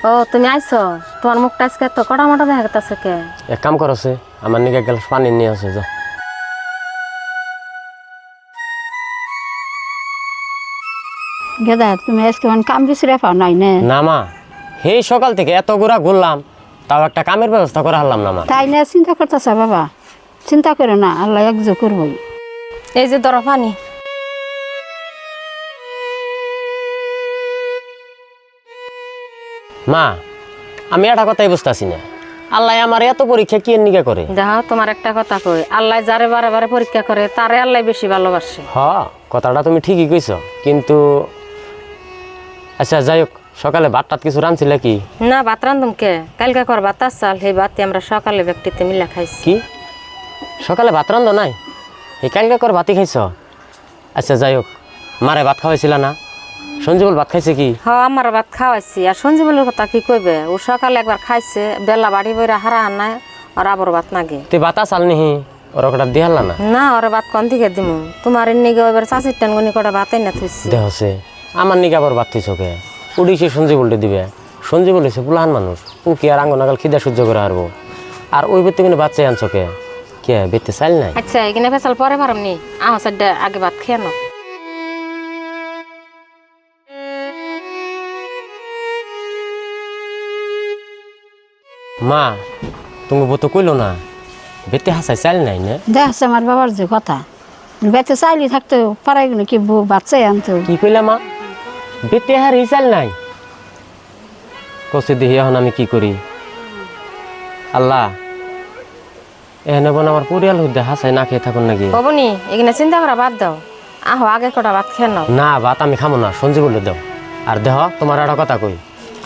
ও তুমি আইছো, তোমার মুখটা আজকে তো কড়া মোটা দেখা গেছে কে? এক কাম করছে, আমার নিকে এক গ্লাস পানি নিয়ে আসে যাও। গেদা তুমি আজকে কাম বিছরে পাও নাই না? না মা, সেই সকাল থেকে এত ঘোরা ঘুরলাম, তাও একটা কামের ব্যবস্থা করে হারলাম না মা। তাই না চিন্তা করতেছ বাবা? চিন্তা করো না, আল্লাহ একজো করবই। এই যে ধরো পানি। মা, আমি একটা কথাই বুঝতেছি না, আল্লাহ আমার এত পরীক্ষা কি এর নিকে করে? দেখো তোমার একটা কথা কই, আল্লাহ যারে বারে বারে পরীক্ষা করে তারে আল্লাহ বেশি ভালোবাসে। হ, কথাটা তুমি ঠিকই কইছো, কিন্তু আচ্ছা যাই হোক, সকালে ভাত টাত কিছু রাঁধছিলে কি? না ভাত রান্ধুম কে, কালকে কর ভাত চাল, সেই ভাত আমরা সকালে ব্যক্তিতে মিলা খাইছি। কি সকালে ভাত রান্ধ নাই? এই কালকে কর ভাতই খাইছ? আচ্ছা যাই হোক, মারে ভাত খাওয়াইছিল না? সঞ্জীবল ভাত খাইছে কি? হ আমার ভাত খাওয়াইছি। আর সঞ্জীবনের কথা কি কইবে, ও সকালে একবার খাইছে, বেলা বাড়ি বইরা হারা আনায় আর আবার ভাত নাগে। তুই ভাত আসাল নিহি, ওর কটা দিয়ে হারলা না? না ওরা ভাত কোন দিকে দিমু, তোমার নিগে এবার চাষির টান গুনি কটা ভাত এনে থুইছি। দেহছে আমার নিকে আবার ভাত থইছ কে? উড়িছে সঞ্জীবলটা দিবে, সঞ্জীবল হয়েছে পুলাহান মানুষ, ও কি আর আঙ্গ নাগাল খিদা সহ্য করে হারবো? আর ওই ব্যক্তি কোনো বাচ্চাই আনছো কে? কে বেতে চাইল নাই? আচ্ছা এখানে ফেসাল পরে পারমনি, সাইডে আগে ভাত খেয়ে নাও। মা, তুমি বতো কইলো না বেতে হাসাই চাইল নাই না? দেখছে আমার বাবার যে কথা, বেতে চাইলি থাকতো পারাই কি বাচ্চাই আনতো। কি কইলা মা? বেতে হার চাইল নাই? কষে দেখি এখন আমি কি করি? আল্লাহ, এখানে বোন আমার পরিয়াল হইতে হাসাই না খেয়ে থাকুন নাকি? বাবুনি এখানে চিন্তা করা বাদ দাও, আগে কটা ভাত খেয়ে নাও। না ভাত আমি খামো না, সঞ্জীবল দাও। আর দেহ তোমার একটা কথা কই,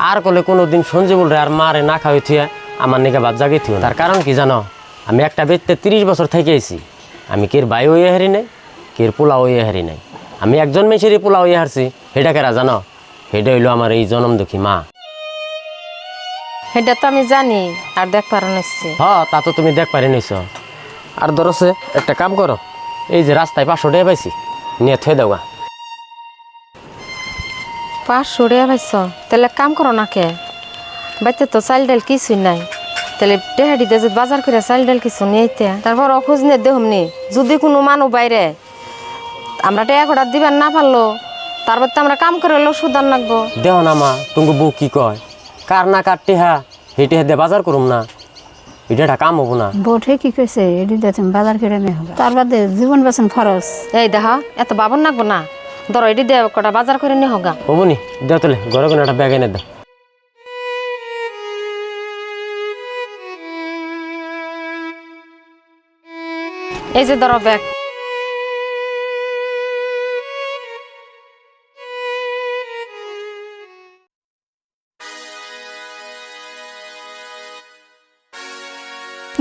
আর কলে কোনোদিন সঞ্জীবল রে আর মারে না খাওয়াই থিয়া আমার নিকে ভাত জাগি থিও। তার কারণ কি জানো? আমি একটা বেতে 30 বছর থেকে আইছি, আমি কের বাই হইয়া হারি নাই, কের পোলা হইয়া হারি নাই। আমি একজন মেয়েছেরই পোলা হইয়া হারছি, সেটা কেরা জানো? সেটা হইলো আমার এই জনম দুঃখী মা। সেটা তো আমি জানি, আর দেখ পারো নিশ্চয়। তা তো তুমি দেখ পারি নিছ। আর ধরছে একটা কাম করো, এই যে রাস্তায় 500 টাকা পাইছি, নিয়ে থয়ে দাও গা। 500 টাকা পাইছ? তাহলে কাম করো না কে, বাড়িতে তো চাল ডাল কিছুই নাই, তাহলে টেহাডি দিয়ে যদি বাজার করে চাল ডাল কিছু নিয়ে তারপর অখোঁজ নিয়ে দেহমনি, যদি কোনো মানুষ বাইরে আমরা টাকা কটা দিবেন না পারলো, তারপর তো আমরা কাম করে হলেও সুদান লাগবো। দেহ না মা, তুমি বউ কি কয়, কার না কাটতে হ্যাঁ হেঁটে হেঁটে বাজার করুম না, এটা কাম হবো না? বোঠে কি কইছে এটি তুমি বাজার করে নিয়ে হবে, তার বাদে জীবন বাঁচান খরচ। এই দেখা এত বাবন লাগবো না, ধরো এটি দিয়ে কটা বাজার করে নিয়ে হোগা। হবো নি, দেও তাহলে ঘরে কোনো একটা ব্যাগ এনে দাও। এই যে ধরো ব্যাগ।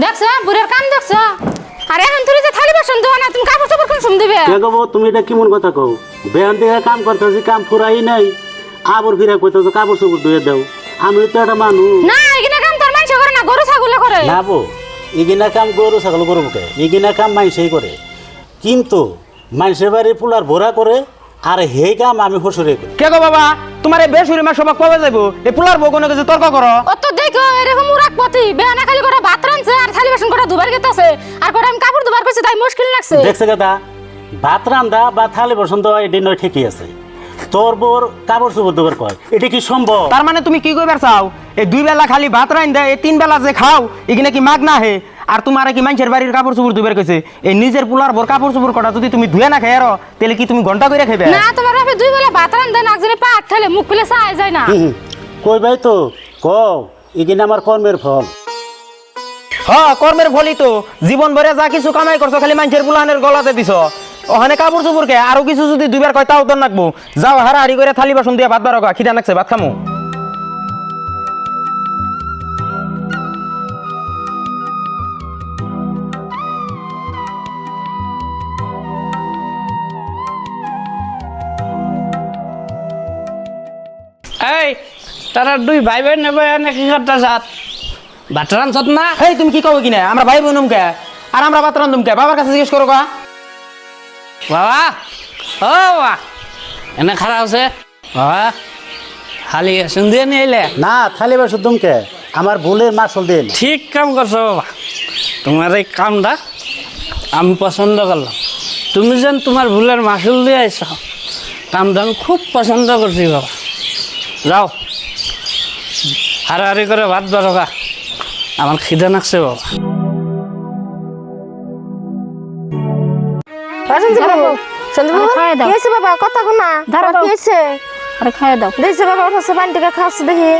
দেখছো বুড়ের কাম দেখছো? আরে এখন তুই যে থালি বাসন ধোয়া না, তুমি কাপড় চোপড় কোন সময় দিবে? কে গো তুমি এটা কেমন কথা কও? বেহান দেখে কাম করতেছি, কাম ফুরাই নাই, আবার ফিরা কইতেছো কাপড় চোপড় ধুয়ে দাও। আমি তো একটা মানুষ না, এখানে কাম তোর মানুষ করে না, গরু ছাগলে করে। না বো, এগিনা কাম গরু ছাগল করবো কে? এগিনা কাম মানুষই করে, কিন্তু মানুষের বাড়ি পোলার ভরা করে, আর হে কাম আমি হসরে করি। কে গো বাবা, তোমার এই বেশুরি মা সবাক পাওয়া যাইব? এই পোলার বউ কোনো কিছু তর্ক করো? ও তো দেখো এরকম উড়াকপতি, বেহানা খালি করে ভাত রাঁধছে আর থালি বাসন করে দুবার গেতেছে, আর করে আমি কাপড় দুবার কইছি, তাই মুশকিল লাগছে। দেখছে কথা, ভাত রান্ধা বা থালি বসন দেওয়া এটি নয় ঠিকই আছে, তোর বোর কাপড় চোপড় দেবার কয়, এটা কি সম্ভব? তার মানে তুমি কি কইবার চাও? এই 2 বেলা খালি ভাত রাইন দেয়, এই 3 বেলা যে খাও এখানে কি মাগ না হে? আর তোমার কি মানুষের বাড়ির কাপড় চোপড় ধুবার কইছে? এই নিজের পোলার বোর কাপড় চোপড় কটা যদি তুমি ধুয়ে না খাই আরো, তাহলে কি তুমি ঘন্টা করে খাইবে? না তোমার বাপে 2 বেলা ভাত রাঁধে না, একজনে পাত খেলে মুখ পেলে চায় যায় না। কই ভাই তো কও, এগিনা আমার কর্মের ফল। হ্যাঁ, কর্মের ফলই তো, জীবন ভরে যা কিছু কামাই করছো খালি মানুষের পোলানের গলাতে দিছো। ওখানে কাপড় চোপড় কে আরো কিছু যদি 2 বার কয় তাও তো নাকবো। যাও হাড়াহাড়ি করে থালি বাসন দিয়ে ভাত বারো গা, খিদা লাগছে, ভাত খামু। এই তারা 2 ভাই বোন নেবে নাকি করতে চাত? ভাত রান্ধত না? এই তুমি কি কও কিনা? আমরা ভাই বোনুম কে, আর আমরা ভাত রান্ধুম কে? বাবার কাছে জিজ্ঞেস করো গা। বাবা ও বাবা, এনে খারাপ আছে বাবা। খালি এসন দিয়ে নিয়ে এলে না থালি বাসন তুমকে আমার ভুলের মাসল দিন ঠিক কাম করছো বাবা তোমার এই কামটা আমি পছন্দ করলাম তুমি যেন তোমার ভুলের মাসুল দিয়ে আইস কামটা আমি খুব পছন্দ করছি বাবা যাও হারাহারি করে ভাত বারোগা আমার খিদে নাকছে বাবা সঞ্জীব আরে খাইয়ে দাও। কি হয়েছে বাবা কথা শোনা দাঁড়াও। কি হয়েছে আরে খাইয়ে দাও দেখছে বাবা ওঠাচ্ছে পানি টিকা খাওয়াচ্ছে দেখি